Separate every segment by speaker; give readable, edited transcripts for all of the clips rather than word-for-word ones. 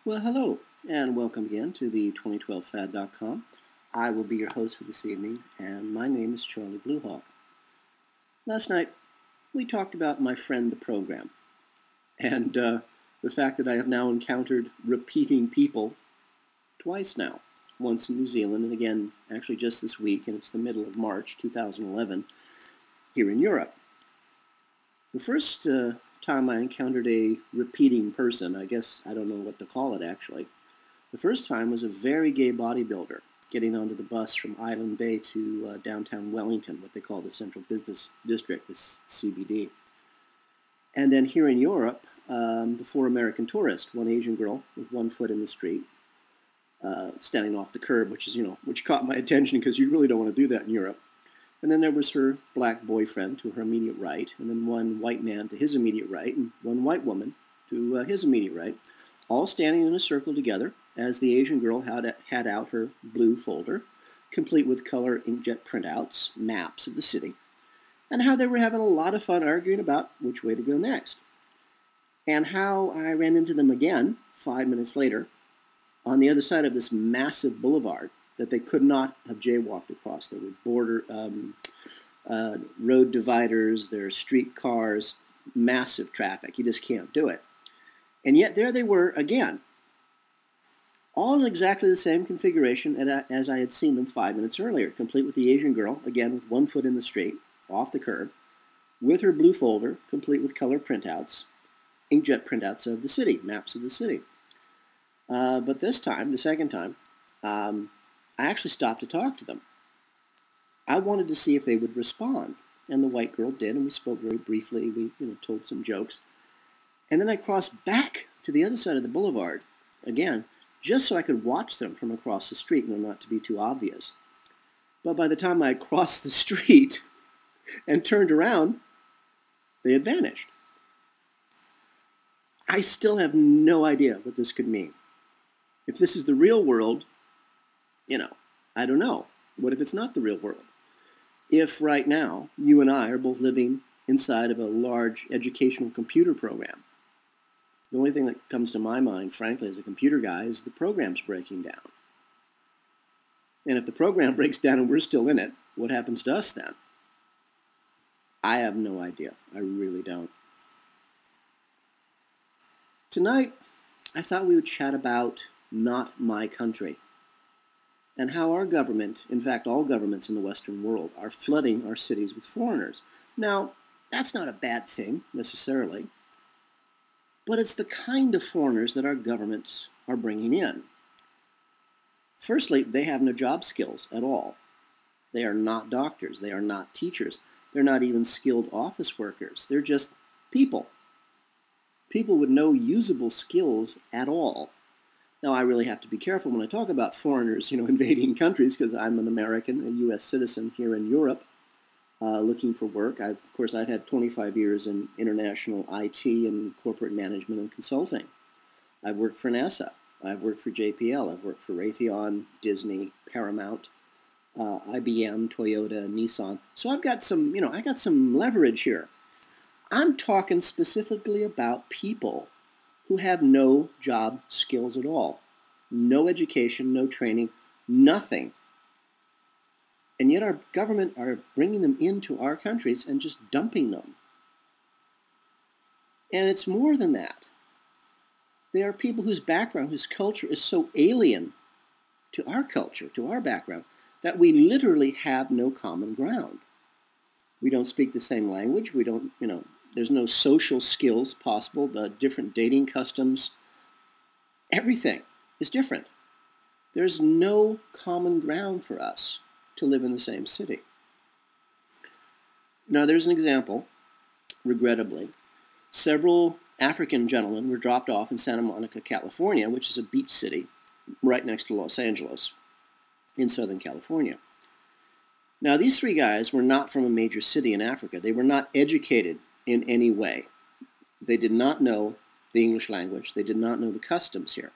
Speaker 1: Well, hello, and welcome again to the 2012fad.com. I will be your host for this evening, and my name is Charlie Bluehawk. Last night, we talked about my friend the program, and the fact that I have now encountered repeating people twice now, once in New Zealand, and again, actually just this week, and it's the middle of March 2011, here in Europe. The first time I encountered a repeating person, I guess I don't know what to call it actually. The first time was a very gay bodybuilder getting onto the bus from Island Bay to downtown Wellington, what they call the Central Business District, this CBD. And then here in Europe, the four American tourists, one Asian girl with one foot in the street, standing off the curb, which caught my attention because you really don't want to do that in Europe. And then there was her black boyfriend to her immediate right, and then one white man to his immediate right, and one white woman to his immediate right, all standing in a circle together as the Asian girl had out her blue folder, complete with color inkjet printouts, maps of the city, and how they were having a lot of fun arguing about which way to go next. And how I ran into them again 5 minutes later on the other side of this massive boulevard that they could not have jaywalked across. There were road dividers, there are street cars, massive traffic. You just can't do it. And yet there they were again, all in exactly the same configuration as I had seen them 5 minutes earlier, complete with the Asian girl, again with one foot in the street, off the curb, with her blue folder, complete with color printouts, inkjet printouts of the city, maps of the city. But this time, the second time, I actually stopped to talk to them. I wanted to see if they would respond, and the white girl did, and we spoke very briefly. We told some jokes. And then I crossed back to the other side of the boulevard, again, just so I could watch them from across the street, not to be too obvious. But by the time I crossed the street and turned around, they had vanished. I still have no idea what this could mean. If this is the real world, I don't know. What if it's not the real world? If right now you and I are both living inside of a large educational computer program, the only thing that comes to my mind, frankly, as a computer guy, is the program's breaking down. And if the program breaks down and we're still in it, what happens to us then? I have no idea. I really don't. Tonight, I thought we would chat about not my country, and how our government, in fact all governments in the Western world, are flooding our cities with foreigners. Now, that's not a bad thing, necessarily, but it's the kind of foreigners that our governments are bringing in. Firstly, they have no job skills at all. They are not doctors. They are not teachers. They're not even skilled office workers. They're just people. People with no usable skills at all. Now, I really have to be careful when I talk about foreigners, invading countries, because I'm an American, a U.S. citizen here in Europe, looking for work. Of course, I've had 25 years in international IT and corporate management and consulting. I've worked for NASA. I've worked for JPL. I've worked for Raytheon, Disney, Paramount, IBM, Toyota, Nissan. So I've got some, I got some leverage here. I'm talking specifically about people who have no job skills at all. No education, no training, nothing. And yet our government are bringing them into our countries and just dumping them. And it's more than that. They are people whose background, whose culture is so alien to our culture, to our background, that we literally have no common ground. We don't speak the same language. We don't, there's no social skills possible, the different dating customs. Everything is different. There's no common ground for us to live in the same city. Now, there's an example, regrettably. Several African gentlemen were dropped off in Santa Monica, California, which is a beach city right next to Los Angeles in Southern California. Now, these three guys were not from a major city in Africa. They were not educated in any way. They did not know the English language. They did not know the customs here.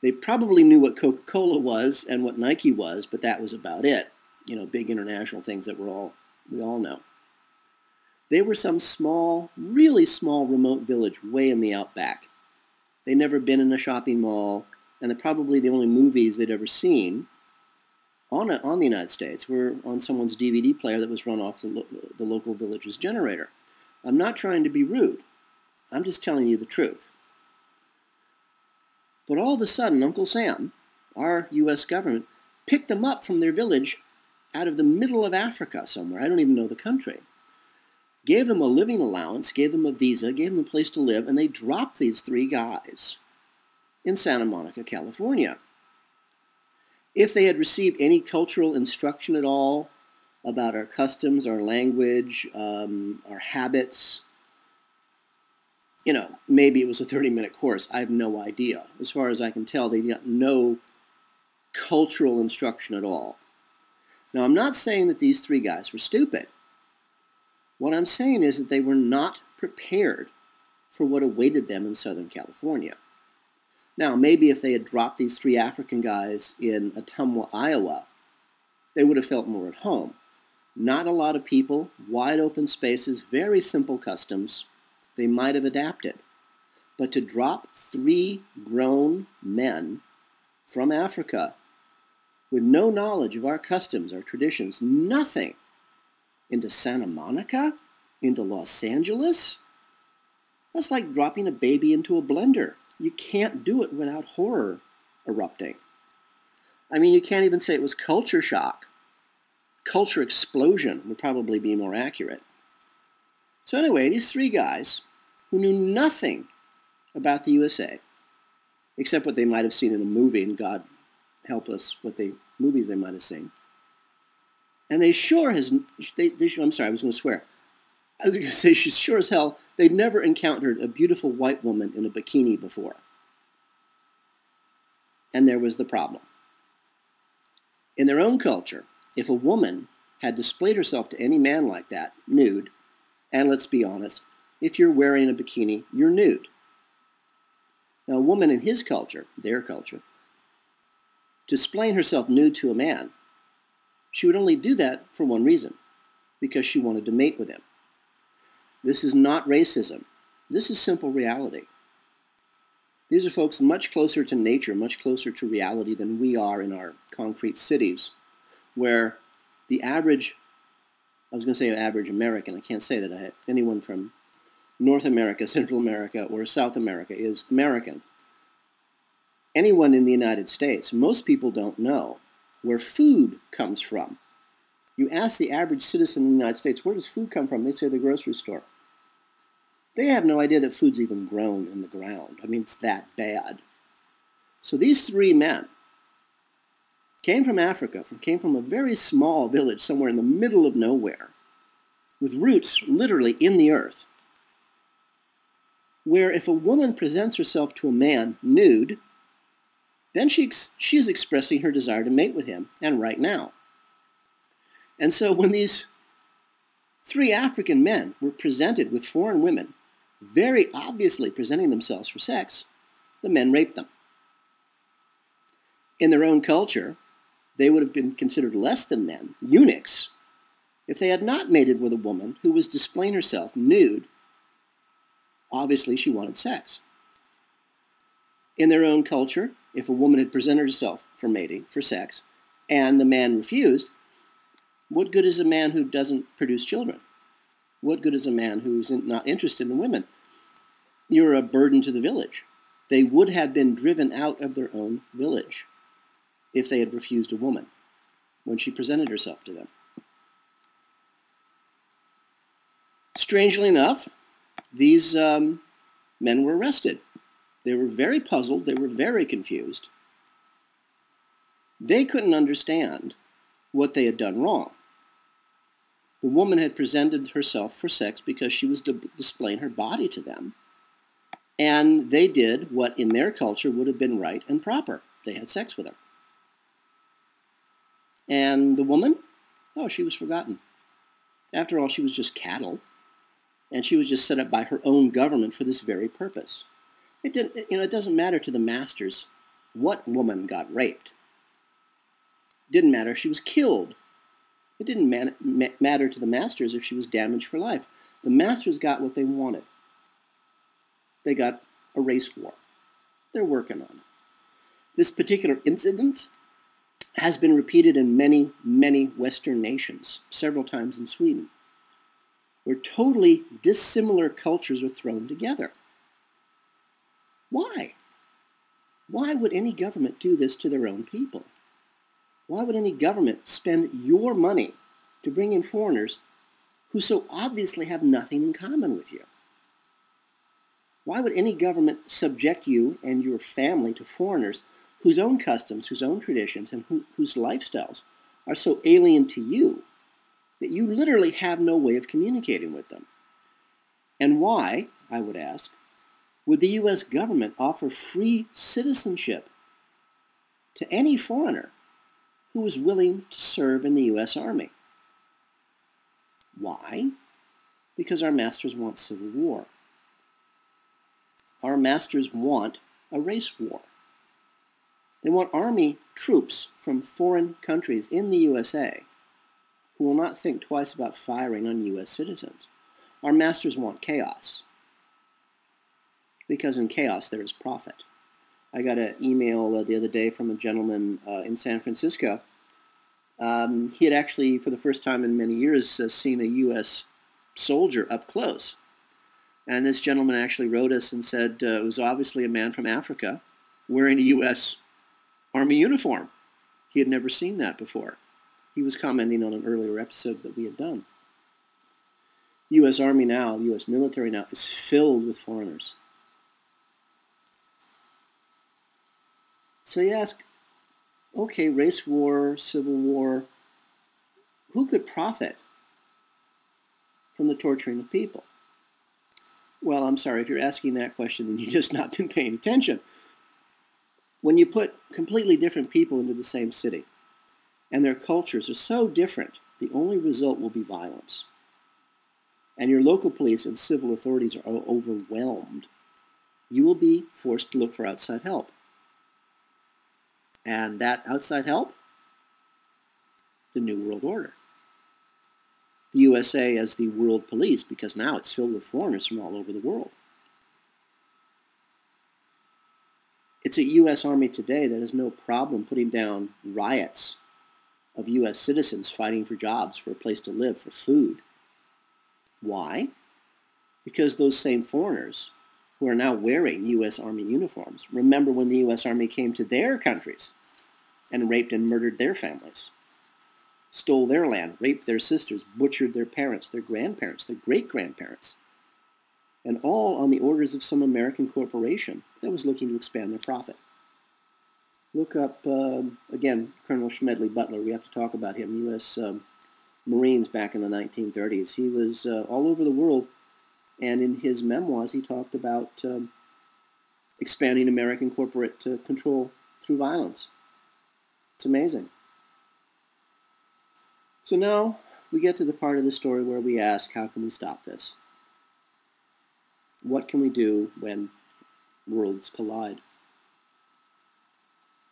Speaker 1: They probably knew what Coca-Cola was and what Nike was, but that was about it. Big international things that we all know. They were some small, really small remote village way in the outback. They'd never been in a shopping mall, and probably the only movies they'd ever seen on the United States were on someone's DVD player that was run off the local village's generator. I'm not trying to be rude. I'm just telling you the truth. But all of a sudden, Uncle Sam, our U.S. government, picked them up from their village out of the middle of Africa somewhere. I don't even know the country. Gave them a living allowance, gave them a visa, gave them a place to live, and they dropped these 3 guys in Santa Monica, California. If they had received any cultural instruction at all about our customs, our language, our habits, you know, maybe it was a 30-minute course. I have no idea. As far as I can tell, they got no cultural instruction at all. Now, I'm not saying that these 3 guys were stupid. What I'm saying is that they were not prepared for what awaited them in Southern California. Now, maybe if they had dropped these 3 African guys in Ottumwa, Iowa, they would have felt more at home. Not a lot of people, wide open spaces, very simple customs. They might have adapted. But to drop 3 grown men from Africa with no knowledge of our customs, our traditions, nothing, into Santa Monica, into Los Angeles, that's like dropping a baby into a blender. You can't do it without horror erupting. I mean, you can't even say it was culture shock. Culture explosion would probably be more accurate. So anyway, these 3 guys who knew nothing about the USA, except what they might have seen in a movie, and God help us what movies they might have seen. And they sure as, I'm sorry, I was going to swear. I was going to say, she's sure as hell, they'd never encountered a beautiful white woman in a bikini before. And there was the problem. In their own culture, if a woman had displayed herself to any man like that, nude, and let's be honest, if you're wearing a bikini, you're nude. Now, a woman in his culture, their culture, displaying herself nude to a man, she would only do that for one reason, because she wanted to mate with him. This is not racism. This is simple reality. These are folks much closer to nature, much closer to reality than we are in our concrete cities, where the average, I was going to say average American, I can't say that anyone from North America, Central America, or South America is American. Anyone in the United States, most people don't know where food comes from. You ask the average citizen in the United States, where does food come from? They say the grocery store. They have no idea that food's even grown in the ground. I mean, it's that bad. So these 3 men came from Africa, came from a very small village somewhere in the middle of nowhere, with roots literally in the earth, where if a woman presents herself to a man nude, then she is expressing her desire to mate with him, and right now. And so when these 3 African men were presented with foreign women, very obviously presenting themselves for sex, the men raped them. In their own culture, they would have been considered less than men, eunuchs, if they had not mated with a woman who was displaying herself nude. Obviously, she wanted sex. In their own culture, if a woman had presented herself for mating, for sex, and the man refused, what good is a man who doesn't produce children? What good is a man who's not interested in women? You're a burden to the village. They would have been driven out of their own village if they had refused a woman when she presented herself to them. Strangely enough, these men were arrested. They were very puzzled. They were very confused. They couldn't understand what they had done wrong. The woman had presented herself for sex because she was displaying her body to them. And they did what in their culture would have been right and proper. They had sex with her. And the woman, oh, she was forgotten. After all, she was just cattle. And she was just set up by her own government for this very purpose. It doesn't matter to the masters what woman got raped. It didn't matter if she was killed. It didn't matter to the masters if she was damaged for life. The masters got what they wanted. They got a race war. They're working on it. This particular incident has been repeated in many, many Western nations, several times in Sweden, where totally dissimilar cultures are thrown together. Why? Why would any government do this to their own people? Why would any government spend your money to bring in foreigners who so obviously have nothing in common with you? Why would any government subject you and your family to foreigners whose own customs, whose own traditions, and whose lifestyles are so alien to you that you literally have no way of communicating with them? And why, I would ask, would the U.S. government offer free citizenship to any foreigner who was willing to serve in the U.S. Army? Why? Because our masters want civil war. Our masters want a race war. They want army troops from foreign countries in the USA who will not think twice about firing on U.S. citizens. Our masters want chaos, because in chaos there is profit. I got an email the other day from a gentleman in San Francisco. He had actually, for the first time in many years, seen a U.S. soldier up close. And this gentleman actually wrote us and said it was obviously a man from Africa wearing a U.S. Army uniform. He had never seen that before. He was commenting on an earlier episode that we had done. The U.S. Army now, the U.S. military now, is filled with foreigners. So you ask, okay, race war, civil war, who could profit from the torturing of people? Well, I'm sorry, if you're asking that question, then you've just not been paying attention. When you put completely different people into the same city, and their cultures are so different, the only result will be violence. And your local police and civil authorities are overwhelmed. You will be forced to look for outside help. And that outside help? The New World Order. The USA as the world police, because now it's filled with foreigners from all over the world. It's a U.S. Army today that has no problem putting down riots of U.S. citizens fighting for jobs, for a place to live, for food. Why? Because those same foreigners who are now wearing U.S. Army uniforms remember when the U.S. Army came to their countries and raped and murdered their families, stole their land, raped their sisters, butchered their parents, their grandparents, their great-grandparents, and all on the orders of some American corporation that was looking to expand their profit. Look up, again, Colonel Schmedley Butler. We have to talk about him, U.S. Marines back in the 1930s. He was all over the world, and in his memoirs he talked about expanding American corporate control through violence. It's amazing. So now we get to the part of the story where we ask, how can we stop this? What can we do when worlds collide?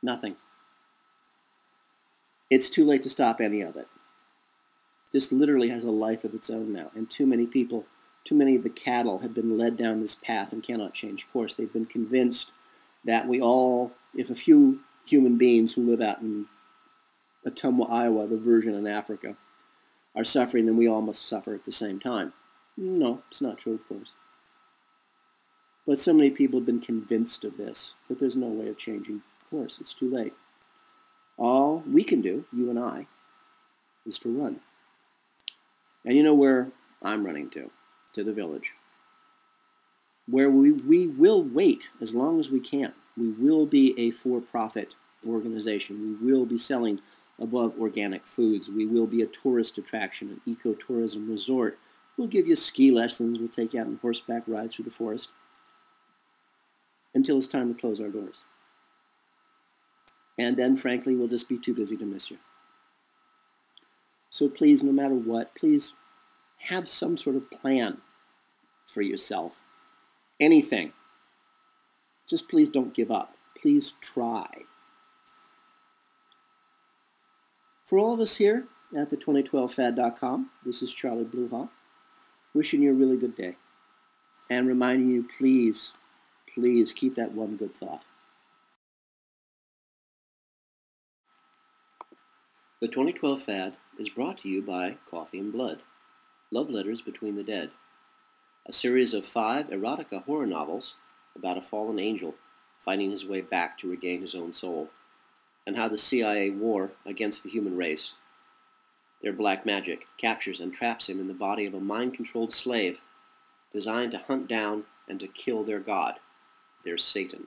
Speaker 1: Nothing. It's too late to stop any of it. This literally has a life of its own now, and too many people, too many of the cattle have been led down this path and cannot change course. They've been convinced that we all, if a few human beings who live out in Ottumwa, Iowa, the version in Africa, are suffering, then we all must suffer at the same time. No, it's not true, of course. But so many people have been convinced of this, that there's no way of changing course. It's too late. All we can do, you and I, is to run. And you know where I'm running to the village, where we will wait as long as we can. We will be a for-profit organization. We will be selling above organic foods. We will be a tourist attraction, an ecotourism resort. We'll give you ski lessons. We'll take you out on horseback rides through the forest until it's time to close our doors. And then, frankly, we'll just be too busy to miss you. So please, no matter what, please have some sort of plan for yourself. Anything. Just please don't give up. Please try. For all of us here at the 2012fad.com, this is Charlie Bluehawk, wishing you a really good day and reminding you, please Please keep that one good thought. The 2012 Fad is brought to you by Coffee and Blood, Love Letters Between the Dead, a series of 5 erotica horror novels about a fallen angel fighting his way back to regain his own soul, and how the CIA war against the human race. Their black magic captures and traps him in the body of a mind-controlled slave designed to hunt down and to kill their god, their Satan.